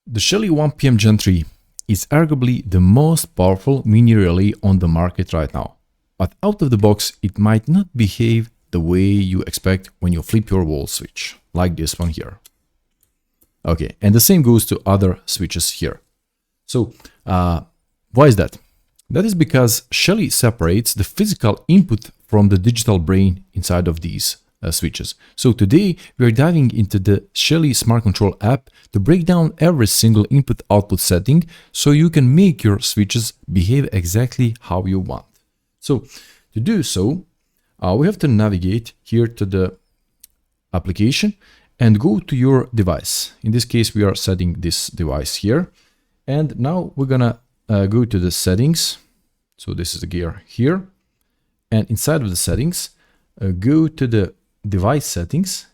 The Shelly 1PM Gen 3 is arguably the most powerful mini relay on the market right now. But out of the box, it might not behave the way you expect when you flip your wall switch, like this one here. Okay, and the same goes to other switches here. So, why is that? That is because Shelly separates the physical input from the digital brain inside of these switches. So today we are diving into the Shelly Smart Control app to break down every single input-output setting so you can make your switches behave exactly how you want. So to do so, we have to navigate here to the application and go to your device. In this case, we are setting this device here. And now we're gonna go to the settings. So this is the gear here. And inside of the settings, go to the device settings,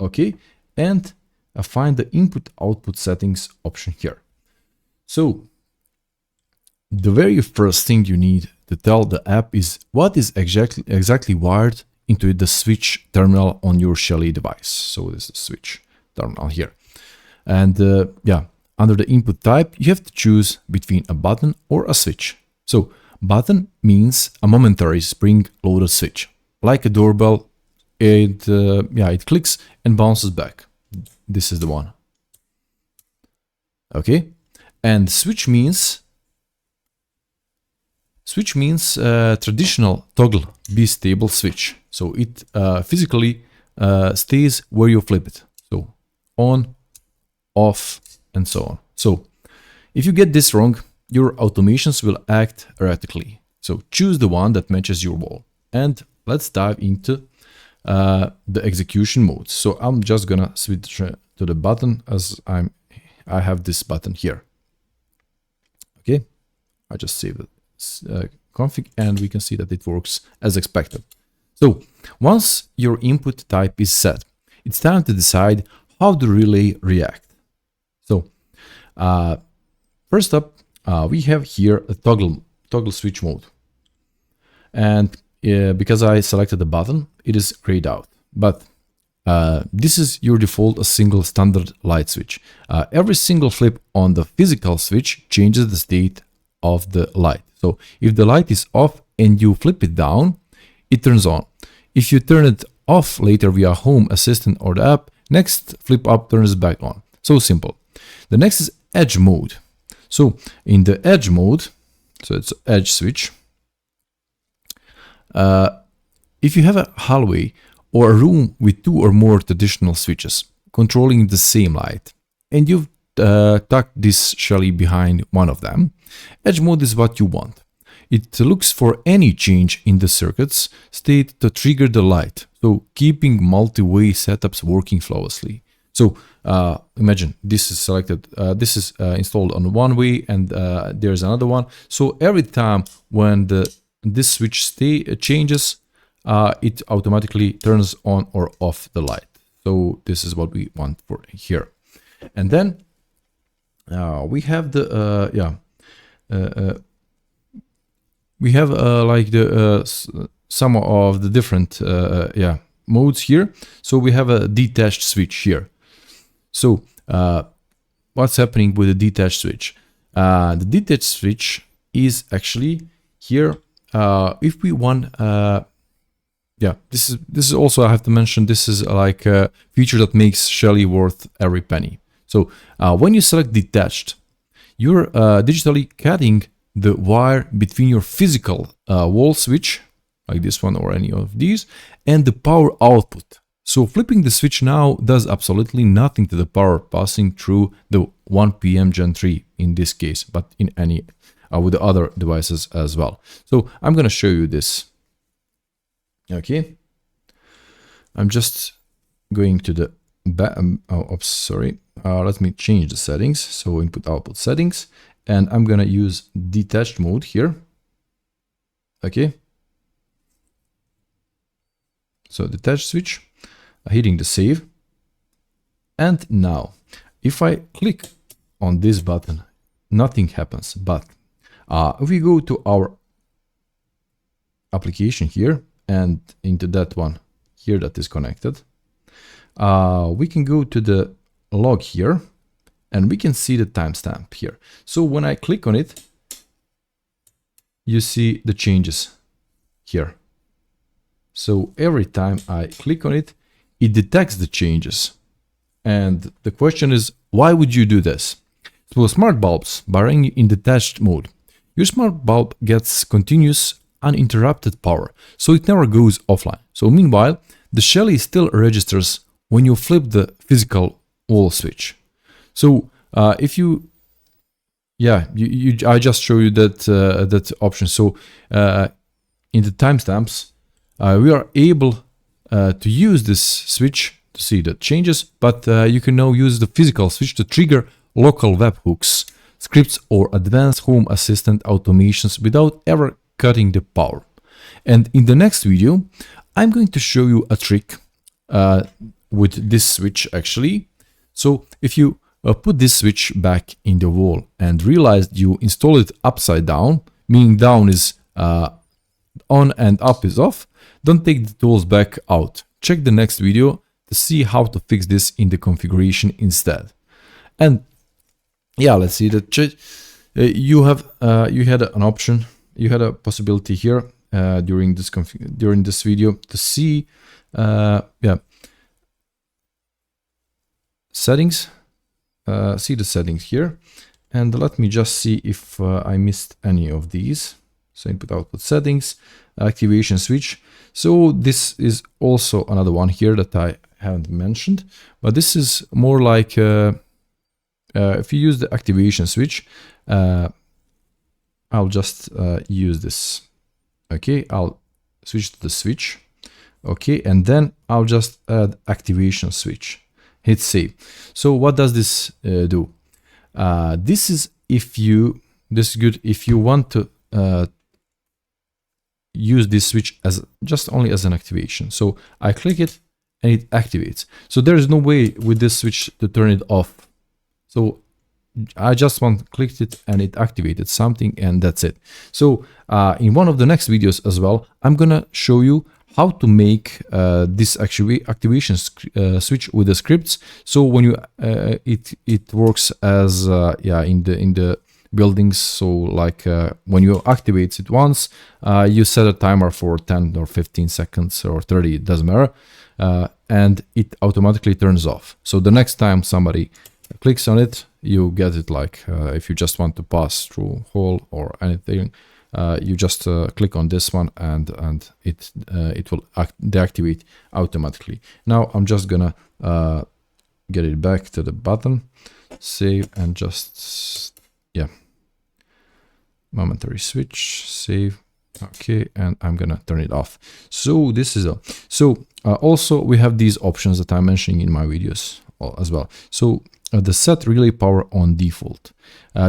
okay, and find the input output settings option here. So the very first thing you need to tell the app is what is exactly wired into the switch terminal on your Shelly device. So this is the switch terminal here. And yeah, under the input type, you have to choose between a button or a switch. So button means a momentary spring-loaded switch, like a doorbell. It clicks and bounces back. This is the one. Okay, and switch means traditional toggle B-stable switch. So it physically stays where you flip it. So on, off, and so on. So if you get this wrong, your automations will act erratically. So choose the one that matches your wall. And let's dive into the execution mode. So I'm just gonna switch to the button as I have this button here. Okay, I just saved the config and we can see that it works as expected. So once your input type is set, it's time to decide how the relay react. So first up, we have here a toggle switch mode. And because I selected the button, it is grayed out. But this is your default a single standard light switch. Every single flip on the physical switch changes the state of the light. So if the light is off and you flip it down, it turns on. If you turn it off later via Home Assistant or the app, next flip up turns it back on. So simple. The next is edge mode. So in the edge mode, so it's edge switch. If you have a hallway or a room with two or more traditional switches controlling the same light, and you've tucked this Shelly behind one of them, edge mode is what you want. It looks for any change in the circuit's state to trigger the light, so keeping multi-way setups working flawlessly. So imagine this is selected, this is installed on one way, and there's another one. So every time when this switch changes, it automatically turns on or off the light. So this is what we want for here. And then we have the like the some of the different modes here. So we have a detached switch here. So what's happening with the detached switch? The detached switch is actually here. If we want, this is also, I have to mention, this is like a feature that makes Shelly worth every penny. So when you select detached, you're digitally cutting the wire between your physical wall switch, like this one or any of these, and the power output. So flipping the switch now does absolutely nothing to the power passing through the 1PM Gen 3 in this case, but in any with the other devices as well. So I'm going to show you this. Okay, I'm just going to the let me change the settings. So input output settings, and I'm going to use detached mode here. Okay, so detached switch, hitting the save. And now if I click on this button, nothing happens. But if we go to our application here and into that one here that is connected, we can go to the log here and we can see the timestamp here. So when I click on it, you see the changes here. So every time I click on it, it detects the changes. And the question is, why would you do this? So smart bulbs, by running in detached mode, your smart bulb gets continuous uninterrupted power, so it never goes offline. So meanwhile, the Shelly still registers when you flip the physical wall switch. So if you, I just show you that that option. So in the timestamps, we are able to use this switch to see the changes, but you can now use the physical switch to trigger local webhooks, scripts, or advanced home assistant automations without ever cutting the power. And in the next video, I'm going to show you a trick with this switch actually. So if you put this switch back in the wall and realize you install it upside down, meaning down is on and up is off, don't take the tools back out. Check the next video to see how to fix this in the configuration instead. And yeah, let's see that you had an option, you had a possibility here during this video to see settings. See the settings here, and let me just see if I missed any of these. So input output settings, activation switch. So this is also another one here that I haven't mentioned, but this is more like if you use the activation switch, I'll just use this. Okay, I'll switch to the switch. Okay, and then I'll just add activation switch. Hit save. So what does this do? This is good if you want to use this switch as just only as an activation. So I click it and it activates. So there is no way with this switch to turn it off. So I just clicked it and it activated something, and that's it. So in one of the next videos as well, I'm gonna show you how to make this activation switch with the scripts. So when you it works as in the buildings. So like when you activate it once, you set a timer for 10 or 15 seconds or 30, it doesn't matter, and it automatically turns off. So the next time somebody clicks on it, you get it like if you just want to pass through hall or anything, you just click on this one and it will deactivate automatically. Now I'm just gonna get it back to the button, save, and just momentary switch, save. Okay, and I'm gonna turn it off. So this is also we have these options that I'm mentioning in my videos as well. So the set relay power on default.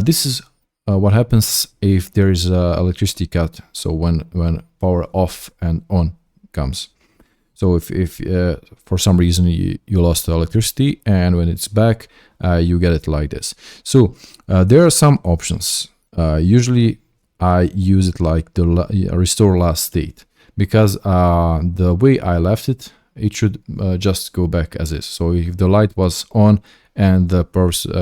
This is what happens if there is electricity cut. So when power off and on comes. So if for some reason you lost the electricity, and when it's back, you get it like this. So there are some options. Usually I use it like the restore last state, because the way I left it, it should just go back as is. So if the light was on and the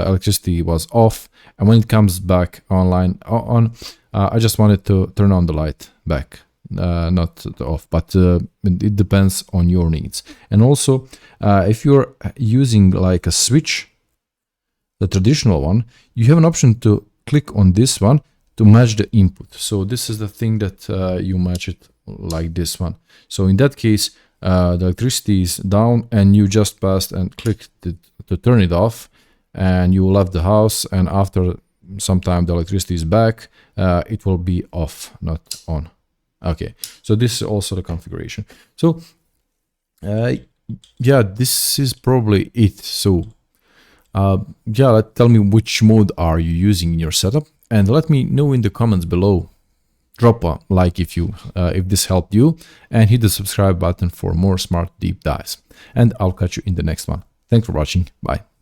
electricity was off, and when it comes back on, I just wanted to turn on the light back, not off, but it depends on your needs. And also if you're using like a switch, the traditional one, you have an option to click on this one to match the input. So this is the thing that you match it like this one. So in that case, the electricity is down and you just passed and clicked it to turn it off, and you left the house, and after some time the electricity is back, it will be off, not on. Okay, so this is also the configuration. So this is probably it. So tell me which mode are you using in your setup, and let me know in the comments below. Drop a like if this helped you, and hit the subscribe button for more smart deep dives. And I'll catch you in the next one. Thanks for watching. Bye.